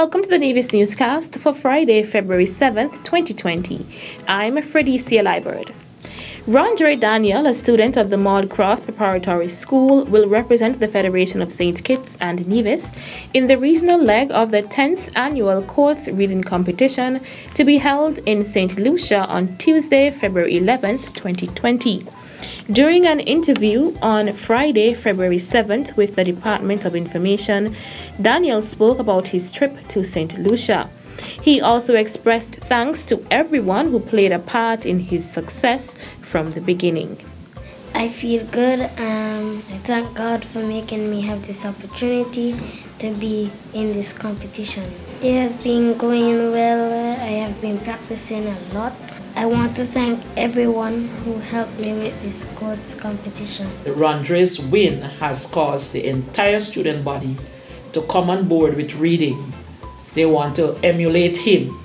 Welcome to the Nevis Newscast for Friday, February 7th, 2020. I'm Fredicia Liebert. Rondre Daniel, a student of the Maud Cross Preparatory School, will represent the Federation of St. Kitts and Nevis in the regional leg of the 10th Annual Courts Reading Competition to be held in St. Lucia on Tuesday, February 11th, 2020. During an interview on Friday, February 7th with the Department of Information, Daniel spoke about his trip to St. Lucia. He also expressed thanks to everyone who played a part in his success from the beginning. I feel good. I thank God for making me have this opportunity to be in this competition. It has been going well. I have been practicing a lot. I want to thank everyone who helped me with this courts competition. Rondre's win has caused the entire student body to come on board with reading. They want to emulate him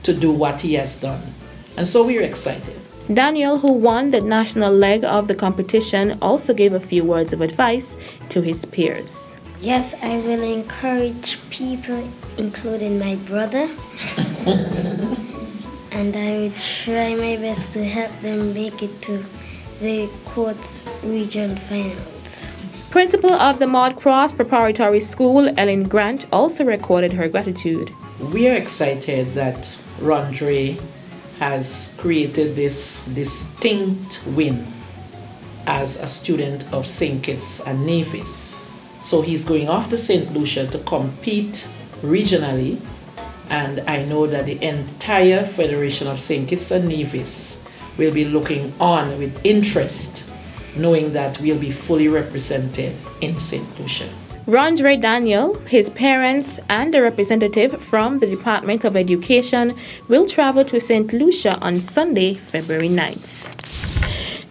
to do what he has done. And so we're excited. Daniel, who won the national leg of the competition, also gave a few words of advice to his peers. Yes, I will encourage people, including my brother. And I will try my best to help them make it to the courts region finals. Principal of the Maud Cross Preparatory School, Ellen Grant, also recorded her gratitude. We are excited that Rondre has created this distinct win as a student of St. Kitts and Nevis. So he's going off to St. Lucia to compete regionally, and I know that the entire Federation of St. Kitts and Nevis will be looking on with interest, knowing that we'll be fully represented in St. Lucia. Rondre Daniel, his parents, and a representative from the Department of Education will travel to St. Lucia on Sunday, February 9th.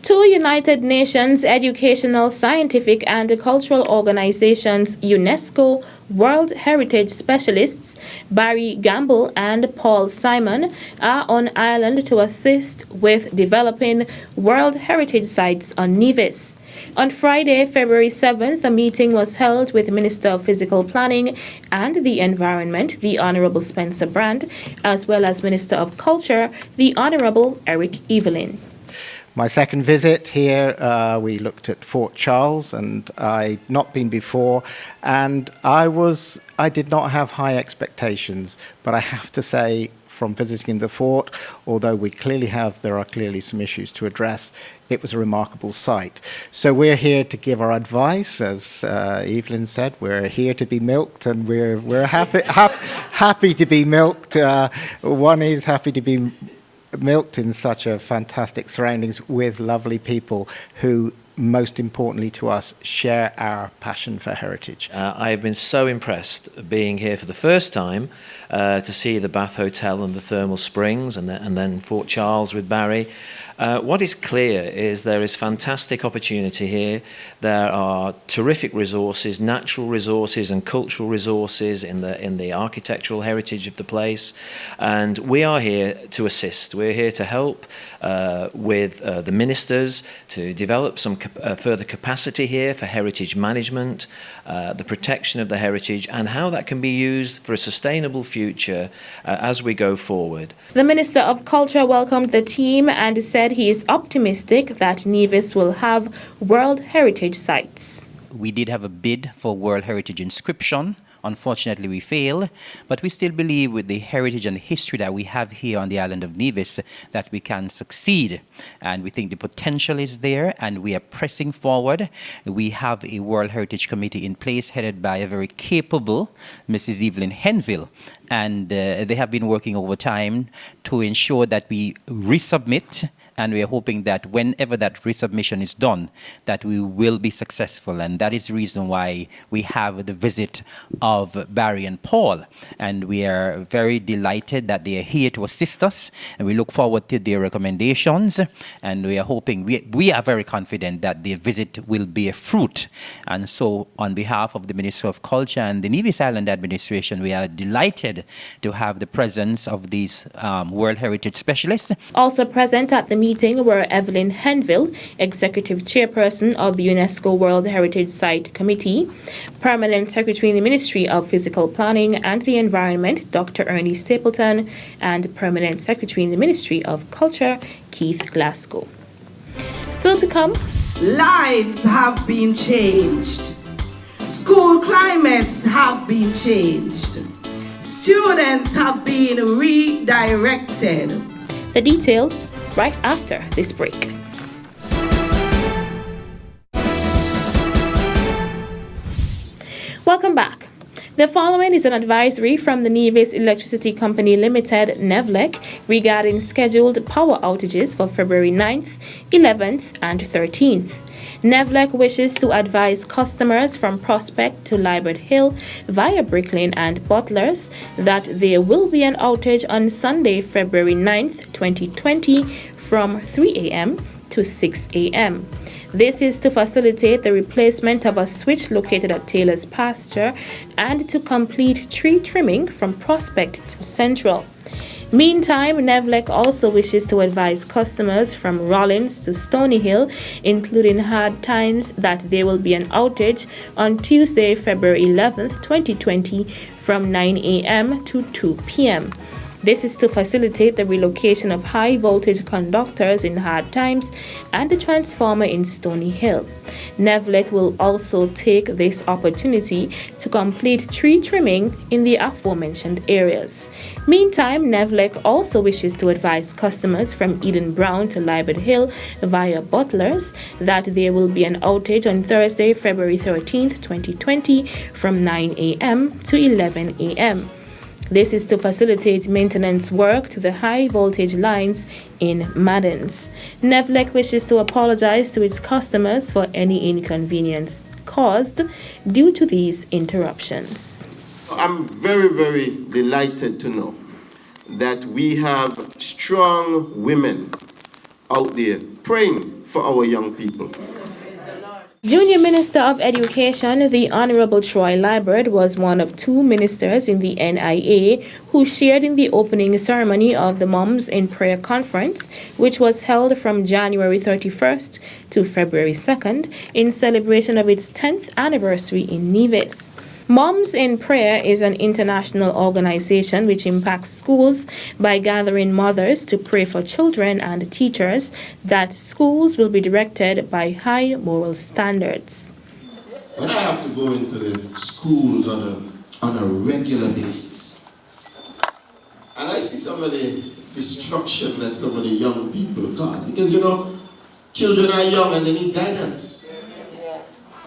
Two United Nations educational, scientific, and cultural organizations, UNESCO World Heritage Specialists Barry Gamble and Paul Simon, are on island to assist with developing World Heritage sites on Nevis. On Friday, February 7th, a meeting was held with Minister of Physical Planning and the Environment, the Honorable Spencer Brand, as well as Minister of Culture, the Honorable Eric Evelyn. My second visit here, we looked at Fort Charles, and I'd not been before, and I did not have high expectations, but I have to say, from visiting the fort, although there are clearly some issues to address, it was a remarkable site. So we're here to give our advice, as Evelyn said. We're here to be milked, and we're happy to be milked. One is happy to be milked in such a fantastic surroundings with lovely people who, most importantly to us, share our passion for heritage. I have been so impressed being here for the first time to see the Bath Hotel and the thermal springs, and then Fort Charles with Barry. What is clear is there is fantastic opportunity here. There are terrific resources, natural resources and cultural resources in the architectural heritage of the place, and we are here to assist. We're here to help with the ministers to develop some further capacity here for heritage management, the protection of the heritage, and how that can be used for a sustainable future as we go forward. The Minister of Culture welcomed the team and said he is optimistic that Nevis will have World Heritage sites. We did have a bid for World Heritage inscription. Unfortunately, we failed, but we still believe with the heritage and history that we have here on the island of Nevis that we can succeed. And we think the potential is there, and we are pressing forward. We have a World Heritage Committee in place headed by a very capable Mrs. Evelyn Henville. And they have been working overtime to ensure that we resubmit. And we are hoping that whenever that resubmission is done, that we will be successful. And that is the reason why we have the visit of Barry and Paul. And we are very delighted that they are here to assist us. And we look forward to their recommendations. And we are hoping, we are very confident that their visit will bear fruit. And so on behalf of the Ministry of Culture and the Nevis Island Administration, we are delighted to have the presence of these World Heritage specialists. Also present at the meeting were Evelyn Henville, Executive Chairperson of the UNESCO World Heritage Site Committee, Permanent Secretary in the Ministry of Physical Planning and the Environment, Dr. Ernie Stapleton, and Permanent Secretary in the Ministry of Culture, Keith Glasgow. Still to come, lives have been changed. School climates have been changed. Students have been redirected. The details right after this break. Welcome back. The following is an advisory from the Nevis Electricity Company Limited, NEVLEC, regarding scheduled power outages for February 9th, 11th, and 13th. NEVLEC wishes to advise customers from Prospect to Liebert Hill via Brick Lane and Butlers that there will be an outage on Sunday, February 9th, 2020 from 3 a.m. to 6 a.m. This is to facilitate the replacement of a switch located at Taylor's Pasture and to complete tree trimming from Prospect to Central. Meantime, NEVLEC also wishes to advise customers from Rollins to Stony Hill, including Hard Times, that there will be an outage on Tuesday, February 11th, 2020 from 9 a.m. to 2 p.m. This is to facilitate the relocation of high-voltage conductors in Hard Times and the transformer in Stony Hill. NEVLEC will also take this opportunity to complete tree trimming in the aforementioned areas. Meantime, NEVLEC also wishes to advise customers from Eden Brown to Liebert Hill via Butlers that there will be an outage on Thursday, February 13th, 2020 from 9 a.m. to 11 a.m. This is to facilitate maintenance work to the high voltage lines in Maddens. NEVLEC wishes to apologize to its customers for any inconvenience caused due to these interruptions. I'm very, very delighted to know that we have strong women out there praying for our young people. Junior Minister of Education, the Honorable Troy Liebert, was one of two ministers in the NIA who shared in the opening ceremony of the Moms in Prayer Conference, which was held from January 31st to February 2nd in celebration of its 10th anniversary in Nevis. Moms in Prayer is an international organization which impacts schools by gathering mothers to pray for children and teachers that schools will be directed by high moral standards. When I have to go into the schools on a regular basis, and I see some of the destruction that some of the young people cause, because children are young and they need guidance.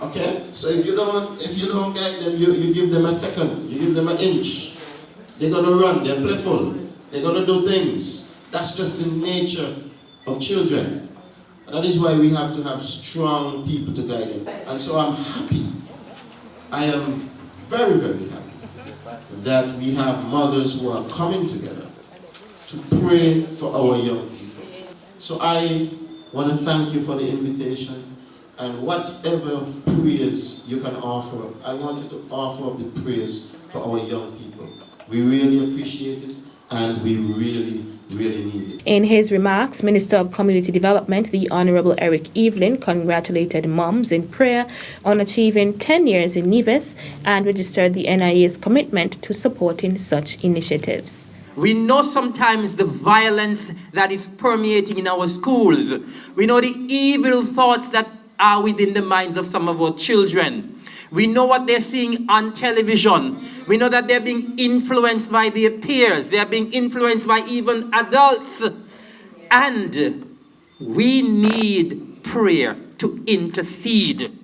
Okay, so if you don't guide them, you give them a second, you give them an inch, they're gonna run, they're playful, they're gonna do things. That's just the nature of children. And that is why we have to have strong people to guide them. And so I'm happy, I am very, very happy that we have mothers who are coming together to pray for our young people. So I want to thank you for the invitation. And whatever prayers you can offer up, I want you to offer up the prayers for our young people. We really appreciate it, and we really, really need it. In his remarks, Minister of Community Development, the Honorable Eric Evelyn, congratulated Moms in Prayer on achieving 10 years in Nevis and registered the NIA's commitment to supporting such initiatives. We know sometimes the violence that is permeating in our schools. We know the evil thoughts that are within the minds of some of our children. We know what they're seeing on television. We know that they're being influenced by their peers. They're being influenced by even adults. And we need prayer to intercede.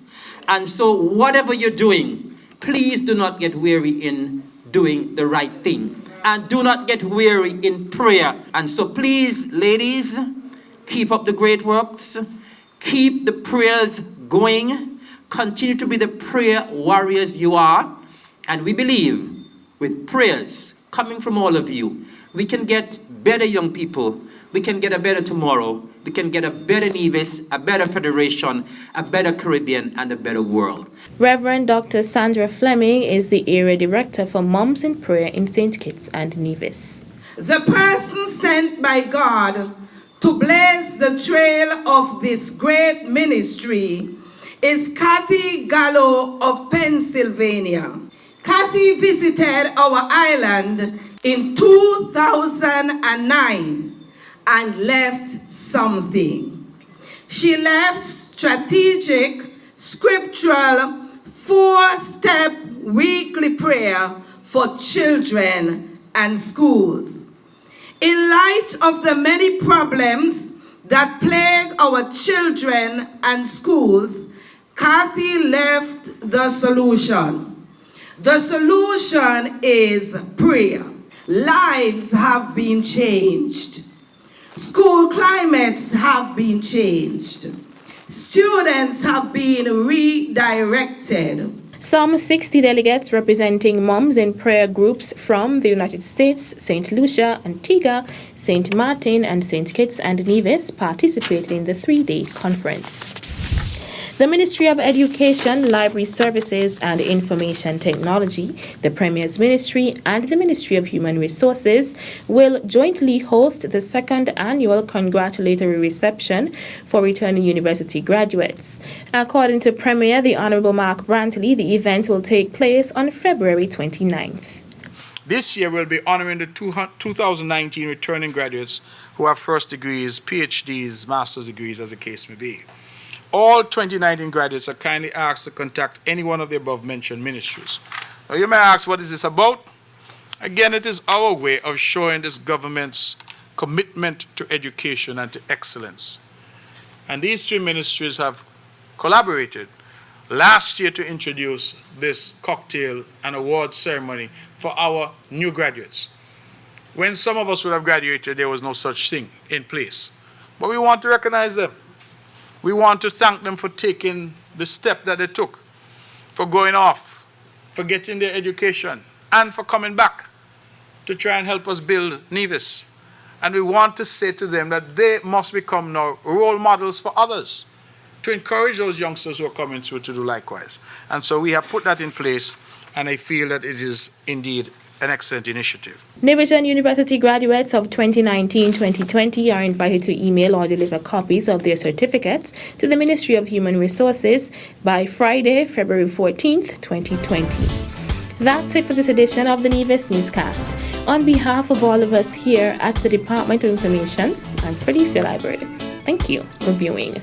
And so whatever you're doing, please do not get weary in doing the right thing. And do not get weary in prayer. And so please, ladies, keep up the great works. Keep the prayers going. Continue to be the prayer warriors you are. And we believe with prayers coming from all of you, we can get better young people. We can get a better tomorrow. We can get a better Nevis, a better Federation, a better Caribbean, and a better world. Reverend Dr. Sandra Fleming is the Area Director for Moms in Prayer in St. Kitts and Nevis. The person sent by God to blaze the trail of this great ministry is Kathy Gallo of Pennsylvania. Kathy visited our island in 2009 and left something. She left strategic, scriptural, 4-step weekly prayer for children and schools. In light of the many problems that plague our children and schools, Kathy left the solution. The solution is prayer. Lives have been changed. School climates have been changed. Students have been redirected. Some 60 delegates representing moms in prayer groups from the United States, St. Lucia, Antigua, St. Martin, and St. Kitts and Nevis participated in the 3-day conference. The Ministry of Education, Library Services and Information Technology, the Premier's Ministry, and the Ministry of Human Resources will jointly host the second annual congratulatory reception for returning university graduates. According to Premier the Honourable Mark Brantley, the event will take place on February 29th. This year we'll be honouring the 2019 returning graduates who have first degrees, PhDs, master's degrees, as the case may be. All 2019 graduates are kindly asked to contact any one of the above-mentioned ministries. Now you may ask, what is this about? Again, it is our way of showing this government's commitment to education and to excellence. And these 3 ministries have collaborated last year to introduce this cocktail and award ceremony for our new graduates. When some of us would have graduated, there was no such thing in place. But we want to recognize them. We want to thank them for taking the step that they took, for going off, for getting their education, and for coming back to try and help us build Nevis. And we want to say to them that they must become now role models for others, to encourage those youngsters who are coming through to do likewise. And so we have put that in place, and I feel that it is indeed an excellent initiative. Nevis University graduates of 2019-2020 are invited to email or deliver copies of their certificates to the Ministry of Human Resources by Friday, February 14th, 2020. That's it for this edition of the Nevis Newscast. On behalf of all of us here at the Department of Information, I'm Felicia Library. Thank you for viewing.